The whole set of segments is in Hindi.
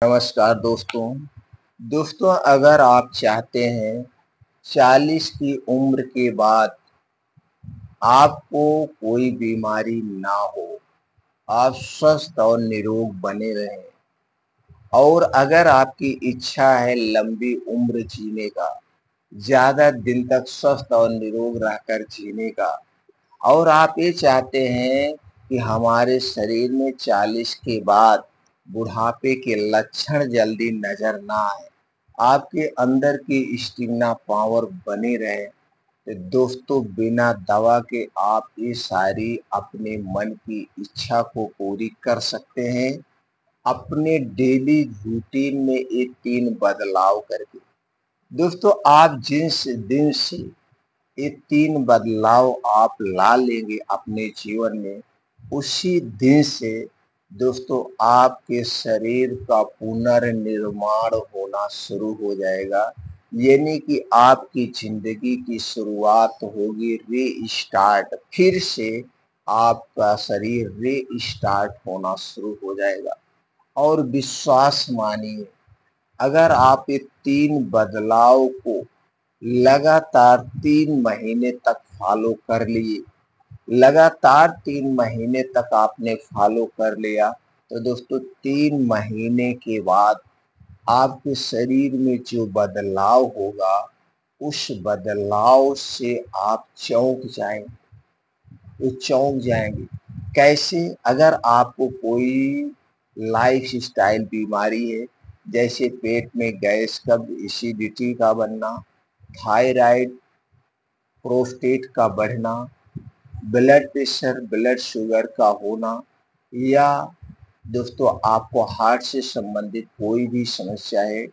नमस्कार दोस्तों, अगर आप चाहते हैं 40 की उम्र के बाद आपको कोई बीमारी ना हो, आप स्वस्थ और निरोग बने रहें और अगर आपकी इच्छा है लंबी उम्र जीने का, ज़्यादा दिन तक स्वस्थ और निरोग रहकर जीने का और आप ये चाहते हैं कि हमारे शरीर में 40 के बाद बुढ़ापे के लक्षण जल्दी नज़र ना आए, आपके अंदर की स्टेमिना पावर बनी रहे, तो दोस्तों बिना दवा के आप ये सारी अपने मन की इच्छा को पूरी कर सकते हैं अपने डेली रूटीन में ये 3 बदलाव करके। दोस्तों आप जिस दिन से ये 3 बदलाव आप ला लेंगे अपने जीवन में, उसी दिन से दोस्तों आपके शरीर का पुनर्निर्माण होना शुरू हो जाएगा। यानी कि आपकी ज़िंदगी की शुरुआत होगी रीस्टार्ट, फिर से आपका शरीर रीस्टार्ट होना शुरू हो जाएगा। और विश्वास मानिए, अगर आप ये 3 बदलाव को लगातार 3 महीने तक फॉलो कर लिए, लगातार 3 महीने तक आपने फॉलो कर लिया, तो दोस्तों 3 महीने के बाद आपके शरीर में जो बदलाव होगा, उस बदलाव से आप चौंक जाएंगे, वो चौंक जाएंगे। कैसे? अगर आपको कोई लाइफ स्टाइल बीमारी है, जैसे पेट में गैस, कब्ज, एसिडिटी का बनना, थायराइड, प्रोस्टेट का बढ़ना, ब्लड प्रेशर, ब्लड शुगर का होना, या दोस्तों आपको हार्ट से संबंधित कोई भी समस्या है,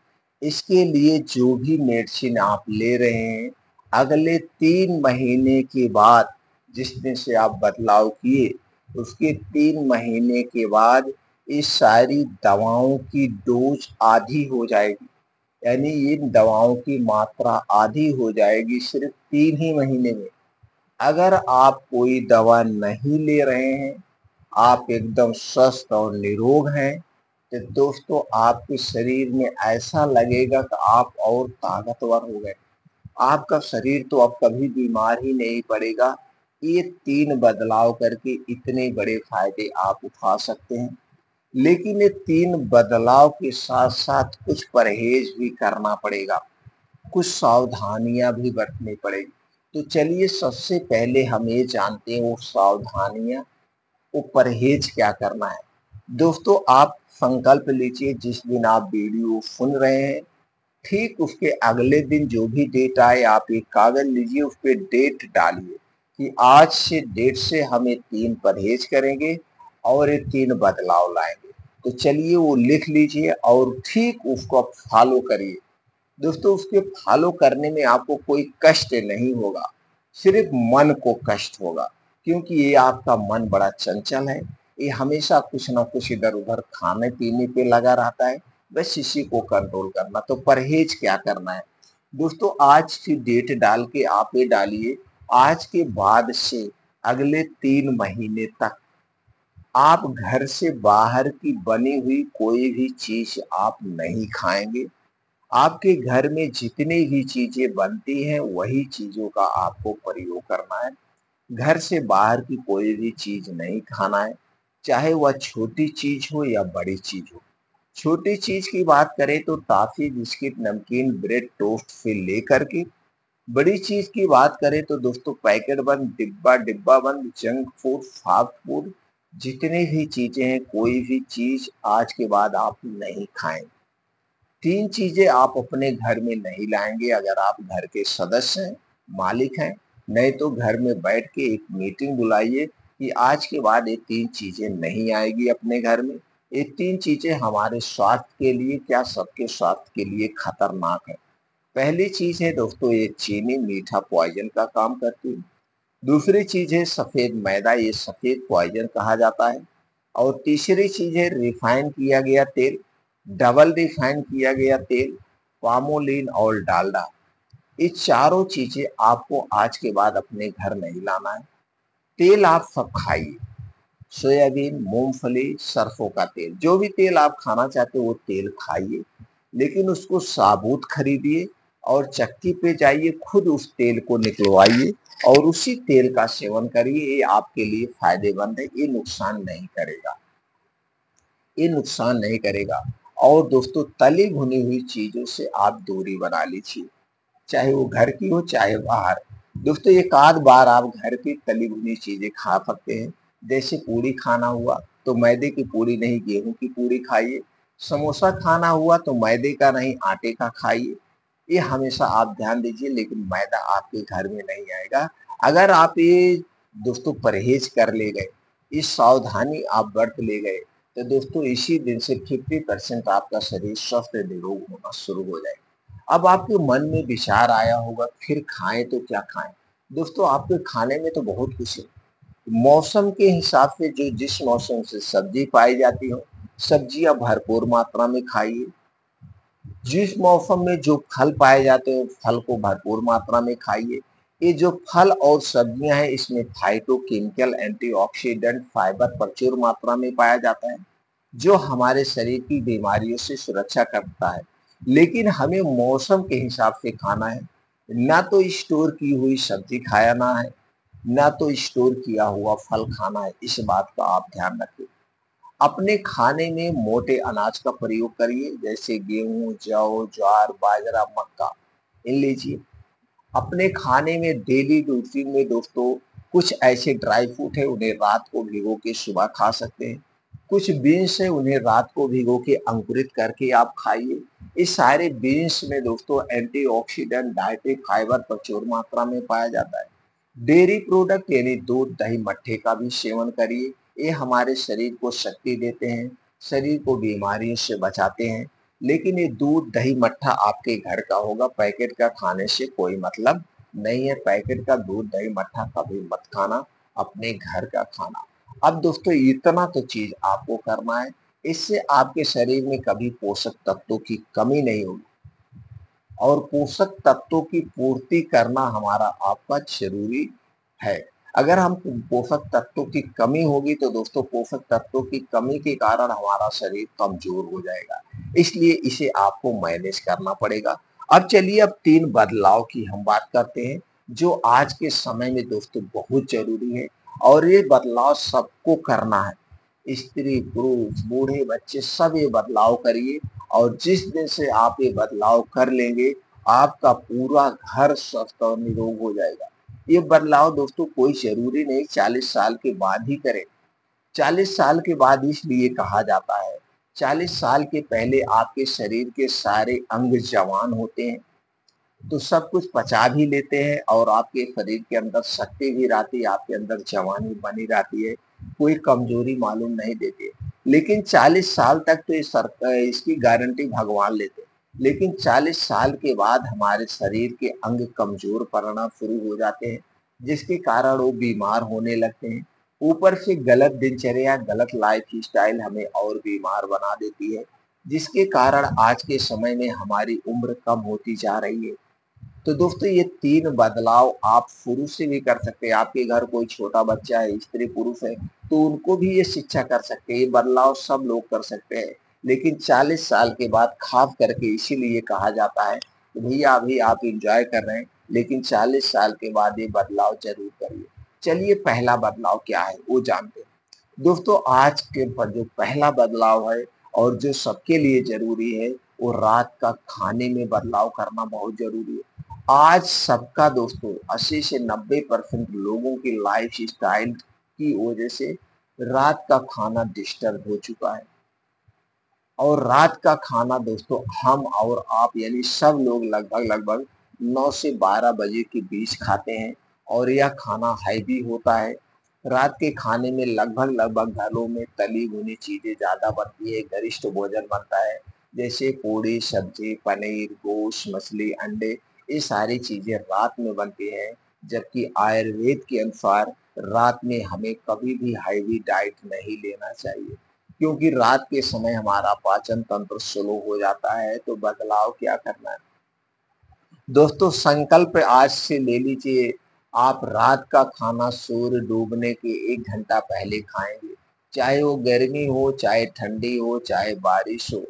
इसके लिए जो भी मेडिसिन आप ले रहे हैं, अगले 3 महीने के बाद जिस दिन से आप बदलाव किए, उसके 3 महीने के बाद इस सारी दवाओं की डोज आधी हो जाएगी। यानी इन दवाओं की मात्रा आधी हो जाएगी सिर्फ 3 ही महीने में। अगर आप कोई दवा नहीं ले रहे हैं, आप एकदम स्वस्थ और निरोग हैं, तो दोस्तों आपके शरीर में ऐसा लगेगा कि आप और ताकतवर हो गए। आपका शरीर तो अब कभी बीमार ही नहीं पड़ेगा। ये 3 बदलाव करके इतने बड़े फायदे आप उठा सकते हैं। लेकिन ये 3 बदलाव के साथ-साथ कुछ परहेज़ भी करना पड़ेगा, कुछ सावधानियाँ भी बरतनी पड़ेगी। तो चलिए सबसे पहले हम ये जानते हैं वो सावधानियाँ, वो परहेज़ क्या करना है। दोस्तों आप संकल्प लीजिए, जिस दिन आप वीडियो सुन रहे हैं, ठीक उसके अगले दिन जो भी डेट आए, आप एक कागज़ लीजिए, उस पे डेट डालिए कि आज से डेट से हम ये 3 परहेज़ करेंगे और ये 3 बदलाव लाएँगे। तो चलिए वो लिख लीजिए और ठीक उसको आप फ़ॉलो करिए। दोस्तों उसके फॉलो करने में आपको कोई कष्ट नहीं होगा, सिर्फ मन को कष्ट होगा, क्योंकि ये आपका मन बड़ा चंचल है, ये हमेशा कुछ ना कुछ इधर-उधर खाने-पीने पे लगा रहता है, बस इसी को कंट्रोल करना। तो परहेज़ क्या करना है? दोस्तों आज की डेट डाल के आप ये डालिए, आज के बाद से अगले 3 महीने तक आप घर से बाहर की बनी हुई कोई भी चीज़ आप नहीं खाएँगे। आपके घर में जितनी भी चीज़ें बनती हैं, वही चीज़ों का आपको प्रयोग करना है। घर से बाहर की कोई भी चीज़ नहीं खाना है, चाहे वह छोटी चीज़ हो या बड़ी चीज़ हो। छोटी चीज़ की बात करें तो टॉफ़ी, बिस्किट, नमकीन, ब्रेड, टोस्ट से लेकर के, बड़ी चीज़ की बात करें तो दोस्तों पैकेट बंद, डिब्बा बंद, जंक फूड, फास्ट फूड, जितनी भी चीज़ें हैं, कोई भी चीज़ आज के बाद आप नहीं खाएँ। 3 चीज़ें आप अपने घर में नहीं लाएँगे अगर आप घर के सदस्य हैं, मालिक हैं, नहीं तो घर में बैठ के एक मीटिंग बुलाइए कि आज के बाद ये 3 चीज़ें नहीं आएगी अपने घर में। ये 3 चीज़ें हमारे स्वास्थ्य के लिए क्या सबके स्वास्थ्य के लिए खतरनाक है। पहली चीज़ है दोस्तों ये चीनी, मीठा पॉइज़न का काम करती है। दूसरी चीज़ है सफ़ेद मैदा, ये सफ़ेद पॉइज़न कहा जाता है। और तीसरी चीज़ है रिफ़ाइन किया गया तेल, डबल रिफ़ाइन किया गया तेल, पामोलिन और डालडा। ये चारों चीज़ें आपको आज के बाद अपने घर नहीं लाना है। तेल आप सब खाइए, सोयाबीन, मूंगफली, सरसों का तेल, जो भी तेल आप खाना चाहते हो वो तेल खाइए, लेकिन उसको साबुत खरीदिए और चक्की पे जाइए, खुद उस तेल को निकलवाइए और उसी तेल का सेवन करिए। ये आपके लिए फायदेमंद है, ये नुकसान नहीं करेगा। और दोस्तों, तली भुनी हुई चीजों से आप दूरी बना लीजिए, चाहे वो घर की हो चाहे बाहर। दोस्तों, एक आध बार आप घर की तली भुनी चीजें खा सकते हैं। जैसे पूड़ी खाना हुआ तो मैदे की पूड़ी नहीं, गेहूं की पूड़ी खाइए। समोसा खाना हुआ तो मैदे का नहीं, आटे का खाइए। ये हमेशा आप ध्यान दीजिए, लेकिन मैदा आपके घर में नहीं आएगा। अगर आप ये दोस्तों परहेज कर ले गए, ये सावधानी आप बरत ले गए, तो दोस्तों इसी दिन से 50% आपका शरीर स्वस्थ निरोग होना शुरू हो जाएगा। अब आपके मन में विचार आया होगा, फिर खाएं तो क्या खाएं? दोस्तों, आपके खाने में तो बहुत कुछ है। मौसम के हिसाब से जो जिस मौसम से सब्जी पाई जाती हो, सब्जियां भरपूर मात्रा में खाइए। जिस मौसम में जो फल पाए जाते हैं, फल को भरपूर मात्रा में खाइए। ये जो फल और सब्जियां हैं, इसमें फाइटोकेमिकल, एंटीऑक्सीडेंट, फाइबर प्रचुर मात्रा में पाया जाता है, जो हमारे शरीर की बीमारियों से सुरक्षा करता है। लेकिन हमें मौसम के हिसाब से खाना है, ना तो स्टोर की हुई सब्जी खाना है, ना तो स्टोर किया हुआ फल खाना है। इस बात का आप ध्यान रखें। अपने खाने में मोटे अनाज का प्रयोग करिए, जैसे गेहूं, जौ, ज्वार, बाजरा, मक्का, इन लीजिए। अपने खाने में डेली रूटीन में दोस्तों कुछ ऐसे ड्राई फ्रूट है, उन्हें रात को भिगो के सुबह खा सकते हैं। कुछ बीन्स है, उन्हें रात को भिगो के अंकुरित करके आप खाइए। इस सारे बीन्स में दोस्तों एंटीऑक्सीडेंट, डाइटरी फाइबर प्रचुर मात्रा में पाया जाता है। डेयरी प्रोडक्ट यानी दूध, दही, मट्ठे का भी सेवन करिए। ये हमारे शरीर को शक्ति देते हैं, शरीर को बीमारियों से बचाते हैं। लेकिन ये दूध, दही, मट्ठा आपके घर का होगा, पैकेट का खाने से कोई मतलब नहीं है। पैकेट का दूध, दही, मट्ठा कभी मत खाना, अपने घर का खाना। अब दोस्तों, इतना तो चीज आपको करना है, इससे आपके शरीर में कभी पोषक तत्वों की कमी नहीं होगी। और पोषक तत्वों की पूर्ति करना हमारा आपका जरूरी है। अगर हम पोषक तत्वों की कमी होगी तो दोस्तों पोषक तत्वों की कमी के कारण हमारा शरीर कमजोर हो जाएगा, इसलिए इसे आपको मैनेज करना पड़ेगा। अब चलिए, अब 3 बदलाव की हम बात करते हैं, जो आज के समय में दोस्तों बहुत जरूरी है। और ये बदलाव सबको करना है, स्त्री, पुरुष, बूढ़े, बच्चे, सब ये बदलाव करिए। और जिस दिन से आप ये बदलाव कर लेंगे, आपका पूरा घर स्वस्थ और निरोग हो जाएगा। ये बदलाव दोस्तों कोई जरूरी नहीं 40 साल के बाद ही करें। 40 साल के बाद इसलिए कहा जाता है, 40 साल के पहले आपके शरीर के सारे अंग जवान होते हैं, तो सब कुछ पचा भी लेते हैं और आपके शरीर के अंदर शक्ति भी रहती है, आपके अंदर जवानी बनी रहती है, कोई कमजोरी मालूम नहीं देती है। लेकिन 40 साल तक तो इसकी गारंटी भगवान लेते हैं। लेकिन 40 साल के बाद हमारे शरीर के अंग कमजोर पड़ना शुरू हो जाते हैं, जिसके कारण वो बीमार होने लगते हैं। ऊपर से गलत दिनचर्या, गलत लाइफ स्टाइल हमें और बीमार बना देती है, जिसके कारण आज के समय में हमारी उम्र कम होती जा रही है। तो दोस्तों, ये 3 बदलाव आप शुरू से भी कर सकते हैं। आपके घर कोई छोटा बच्चा है, स्त्री पुरुष है, तो उनको भी ये शिक्षा कर सकते हैं। ये बदलाव सब लोग कर सकते हैं, लेकिन 40 साल के बाद खास करके इसीलिए कहा जाता है कि भैया अभी आप एंजॉय कर रहे हैं, लेकिन 40 साल के बाद ये बदलाव जरूर करिए। चलिए, पहला बदलाव क्या है वो जानते हैं। दोस्तों, आज के जो पहला बदलाव है और जो सबके लिए जरूरी है, वो रात का खाने में बदलाव करना बहुत जरूरी है। आज सबका दोस्तों 80 से 90% लोगों की लाइफ स्टाइल की वजह से रात का खाना डिस्टर्ब हो चुका है। और रात का खाना दोस्तों हम और आप यानी सब लोग लगभग लगभग 9 से 12 बजे के बीच खाते हैं, और यह खाना हैवी होता है। रात के खाने में लगभग लगभग घरों में तली भुनी चीजें ज्यादा बनती है, गरिष्ठ भोजन बनता है, जैसे पूड़ी, सब्जी, पनीर, गोश्त, मछली, अंडे, ये सारी चीजें रात में बनती हैं। जबकि आयुर्वेद के अनुसार रात में हमें कभी भी हैवी डाइट नहीं लेना चाहिए, क्योंकि रात के समय हमारा पाचन तंत्र स्लो हो जाता है। तो बदलाव क्या करना है दोस्तों, संकल्प आज से ले लीजिए, आप रात का खाना सूर्य डूबने के 1 घंटा पहले खाएंगे। चाहे वो गर्मी हो, चाहे ठंडी हो, चाहे बारिश हो,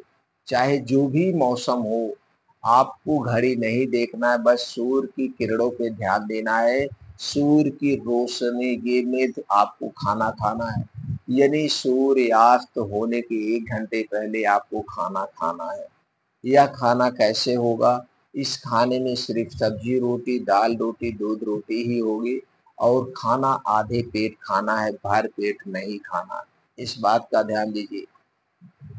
चाहे जो भी मौसम हो, आपको घड़ी नहीं देखना है, बस सूर्य की किरणों पे ध्यान देना है। सूर्य की रोशनी के में आपको खाना खाना है, यानी सूर्यास्त होने के 1 घंटे पहले आपको खाना खाना है। यह खाना कैसे होगा? इस खाने में सिर्फ सब्जी रोटी, दाल रोटी, दूध रोटी ही होगी और खाना आधे पेट खाना है, भर पेट नहीं खाना है। इस बात का ध्यान दीजिए।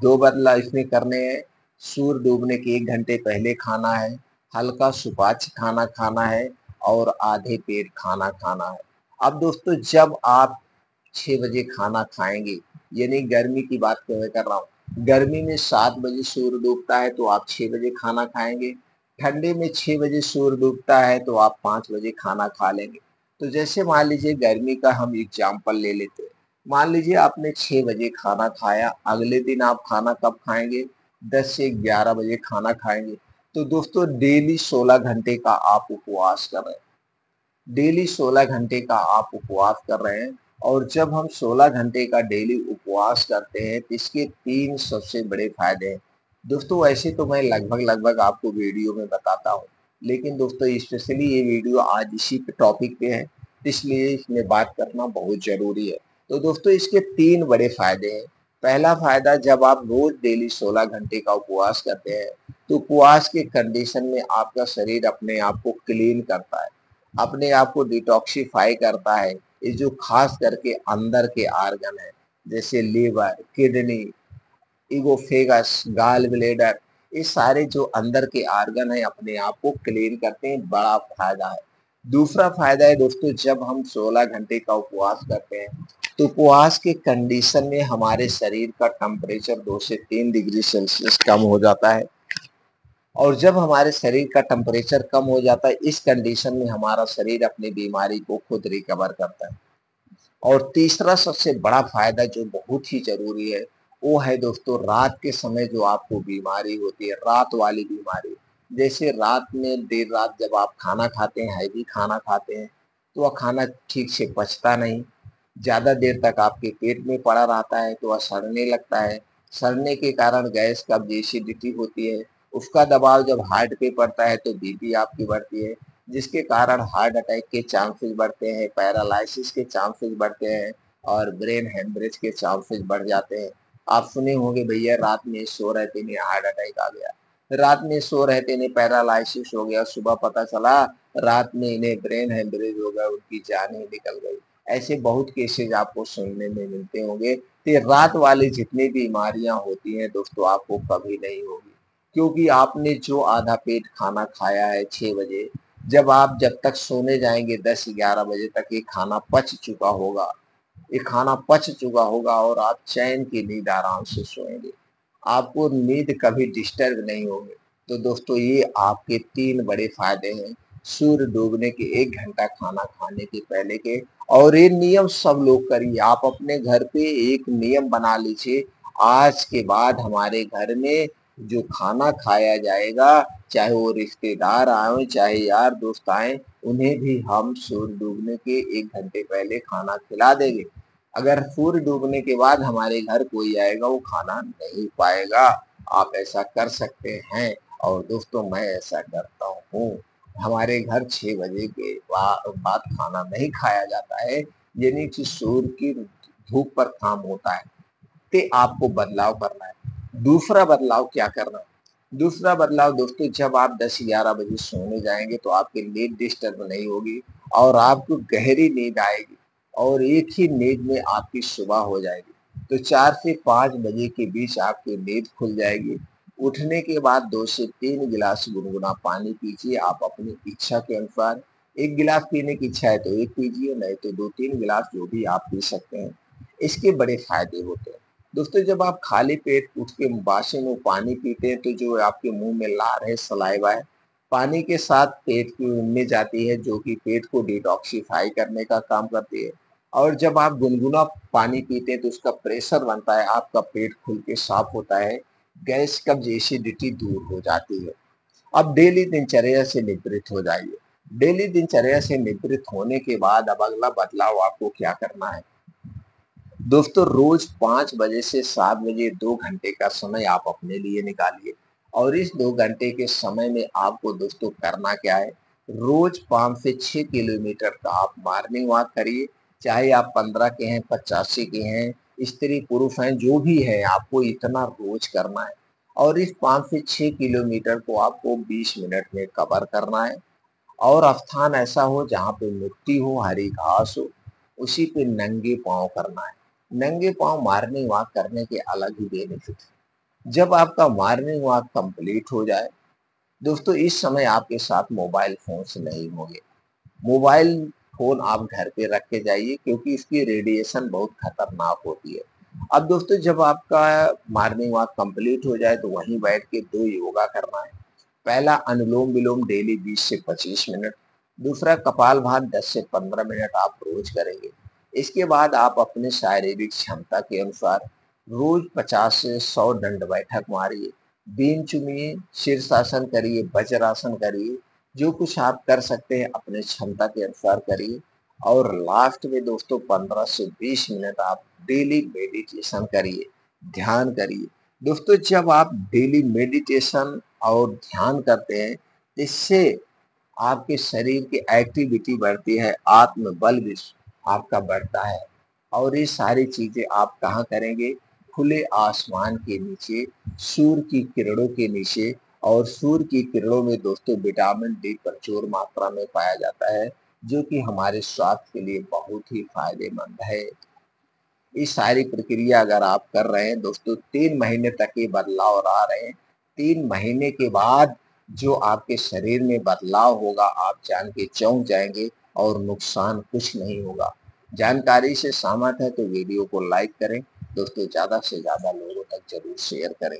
2 बदलाव इसमें करने हैं। सूर्य डूबने के 1 घंटे पहले खाना है, हल्का सुपाच्य खाना खाना है और आधे पेट खाना खाना है। अब दोस्तों जब आप 6 बजे खाना खाएँगे, यानी गर्मी की बात मैं कर रहा हूँ। गर्मी में 7 बजे सूर्य डूबता है तो आप 6 बजे खाना खाएँगे। ठंडे में 6 बजे सूर्य डूबता है तो आप 5 बजे खाना खा लेंगे। तो जैसे मान लीजिए गर्मी का हम एग्ज़ाम्पल ले लेते हैं। मान लीजिए आपने 6 बजे खाना खाया, अगले दिन आप खाना कब खाएँगे? 10 से 11 बजे खाना खाएँगे। तो दोस्तों डेली 16 घंटे का आप उपवास कर रहे हैं। डेली 16 घंटे का आप उपवास कर रहे हैं और जब हम 16 घंटे का डेली उपवास करते हैं तो इसके 3 सबसे बड़े फायदे हैं। दोस्तों वैसे तो मैं लगभग आपको वीडियो में बताता हूँ, लेकिन दोस्तों स्पेशली ये वीडियो आज इसी पे टॉपिक पे है, इसलिए इसमें बात करना बहुत ज़रूरी है। तो दोस्तों इसके 3 बड़े फायदे हैं। पहला फायदा, जब आप रोज़ डेली 16 घंटे का उपवास करते हैं, तो उपवास के कंडीशन में आपका शरीर अपने आप को क्लीन करता है। अपने आप को डिटॉक्सिफाई करता है। ये जो खास करके अंदर के आर्गन है, जैसे लीवर, किडनी, इगोफेगस, गॉल ब्लैडर, ये सारे जो अंदर के आर्गन है अपने आप को क्लीन करते हैं, बड़ा फायदा है। दूसरा फायदा है दोस्तों, जब हम 16 घंटे का उपवास करते हैं तो उपवास के कंडीशन में हमारे शरीर का टेम्परेचर 2 से 3 डिग्री सेल्सियस कम हो जाता है और जब हमारे शरीर का टेम्परेचर कम हो जाता है, इस कंडीशन में हमारा शरीर अपनी बीमारी को खुद रिकवर करता है। और तीसरा सबसे बड़ा फायदा जो बहुत ही ज़रूरी है, वो है दोस्तों रात के समय जो आपको बीमारी होती है, रात वाली बीमारी। जैसे रात में देर रात जब आप खाना खाते हैं, हैवी खाना खाते हैं, तो वह खाना ठीक से पचता नहीं, ज़्यादा देर तक आपके पेट में पड़ा रहता है तो वह सड़ने लगता है। सड़ने के कारण गैस, कब्ज़, एसिडिटी होती है। उसका दबाव जब हार्ट पे पड़ता है तो बीपी आपकी बढ़ती है, जिसके कारण हार्ट अटैक के चांसेस बढ़ते हैं, पैरालिसिस के चांसेस बढ़ते हैं और ब्रेन हेमरेज के चांसेस बढ़ जाते हैं। आप सुने होंगे भैया रात में सो रहे थे इन्हें हार्ट अटैक आ गया, रात में सो रहे थे इन्हें पैरालिसिस हो गया, सुबह पता चला रात में इन्हें ब्रेन हेमरेज हो गया, उनकी जान ही निकल गई। ऐसे बहुत केसेज़ आपको सुनने में मिलते होंगे। तो ये रात वाली जितनी बीमारियाँ होती हैं दोस्तों आपको कभी नहीं होगी, क्योंकि आपने जो आधा पेट खाना खाया है 6 बजे, जब तक सोने जाएँगे 10-11 बजे तक ये खाना पच चुका होगा। ये खाना पच चुका होगा और आप चैन की नींद आराम से सोएँगे। आपको नींद कभी डिस्टर्ब नहीं होगी। तो दोस्तों ये आपके 3 बड़े फ़ायदे हैं, सूर्य डूबने के 1 घंटा खाना खाने के पहले के। और ये नियम सब लोग करिए। आप अपने घर पे एक नियम बना लीजिए, आज के बाद हमारे घर में जो खाना खाया जाएगा, चाहे वो रिश्तेदार आएँ, चाहे यार दोस्त आएँ, उन्हें भी हम सूर्य डूबने के 1 घंटे पहले खाना खिला देंगे। अगर सूर्य डूबने के बाद हमारे घर कोई आएगा वो खाना नहीं पाएगा। आप ऐसा कर सकते हैं और दोस्तों मैं ऐसा करता हूँ। हमारे घर 6 बजे के बाद खाना नहीं खाया जाता है, यानी कि सूर्य की धूप पर काम होता है। ते आपको बदलाव करना है। दूसरा बदलाव क्या करना है? दूसरा बदलाव दोस्तों, जब आप 10-11 बजे सोने जाएँगे तो आपकी नींद डिस्टर्ब नहीं होगी और आपको गहरी नींद आएगी और एक ही नींद में आपकी सुबह हो जाएगी। तो 4 से 5 बजे के बीच आपकी नींद खुल जाएगी। उठने के बाद 2 से 3 गिलास गुनगुना पानी पीजिए आप अपनी इच्छा के अनुसार। 1 गिलास पीने की इच्छा है तो 1 पीजिए, नहीं तो 2-3 गिलास जो भी आप पी सकते हैं। इसके बड़े फ़ायदे होते हैं। दोस्तों जब आप खाली पेट उठ के बासी मुँह पानी पीते हैं तो जो आपके मुँह में लार है, सलाइवा है, पानी के साथ पेट की में जाती है जो कि पेट को डिटॉक्सिफ़ाई करने का काम करती है। और जब आप गुनगुना पानी पीते हैं तो उसका प्रेशर बनता है, आपका पेट खुल के साफ़ होता है, गैस, कब्ज़, एसिडिटी दूर हो जाती है। अब डेली दिनचर्या से निवृत्त हो जाइए। डेली दिनचर्या से निवृत्त होने के बाद अब अगला बदलाव आपको क्या करना है? दोस्तों रोज 5 बजे से 7 बजे 2 घंटे का समय आप अपने लिए निकालिए और इस 2 घंटे के समय में आपको दोस्तों करना क्या है, रोज 5 से 6 किलोमीटर का आप मॉर्निंग वॉक करिए। चाहे आप 15 के हैं, 85 के हैं, स्त्री पुरुष हैं, जो भी है आपको इतना रोज करना है और इस 5 से 6 किलोमीटर को आपको 20 मिनट में कवर करना है। और स्थान ऐसा हो जहाँ पे मिट्टी हो, हरी घास हो, उसी पे नंगे पाँव करना है। नंगे पाँव मॉर्निंग वॉक करने के अलग ही बेनिफिट है। जब आपका मॉर्निंग वॉक कंप्लीट हो जाए, दोस्तों इस समय आपके साथ मोबाइल फ़ोन्स नहीं होंगे। मोबाइल फ़ोन आप घर पे रख के जाइए क्योंकि इसकी रेडिएशन बहुत खतरनाक होती है। अब दोस्तों जब आपका मॉर्निंग वॉक कंप्लीट हो जाए तो वहीं बैठ के 2 योगा करना है। पहला अनुलोम-विलोम डेली 20 से 25 मिनट, दूसरा कपालभाति 10 से 15 मिनट आप रोज करेंगे। इसके बाद आप अपने शारीरिक क्षमता के अनुसार रोज 50 से 100 दंड बैठक मारिए, बीन चूमिए, शीर्षासन करिए, वज्रासन करिए, जो कुछ आप कर सकते हैं अपने क्षमता के अनुसार करिए। और लास्ट में दोस्तों 15 से 20 मिनट आप डेली मेडिटेशन करिए, ध्यान करिए। दोस्तों जब आप डेली मेडिटेशन और ध्यान करते हैं, इससे आपके शरीर की एक्टिविटी बढ़ती है, आत्मबल भी आपका बढ़ता है। और ये सारी चीज़ें आप कहाँ करेंगे? खुले आसमान के नीचे, सूर्य की किरणों के नीचे। और सूर्य की किरणों में दोस्तों विटामिन डी प्रचुर मात्रा में पाया जाता है, जो कि हमारे स्वास्थ्य के लिए बहुत ही फ़ायदेमंद है। ये सारी प्रक्रिया अगर आप कर रहे हैं दोस्तों 3 महीने तक ये बदलाव आ रहे हैं। 3 महीने के बाद जो आपके शरीर में बदलाव होगा आप जान के चौंक जाएँगे और नुकसान कुछ नहीं होगा। जानकारी से सहमत हैं तो वीडियो को लाइक करें, दोस्तों ज़्यादा से ज़्यादा लोगों तक ज़रूर शेयर करें।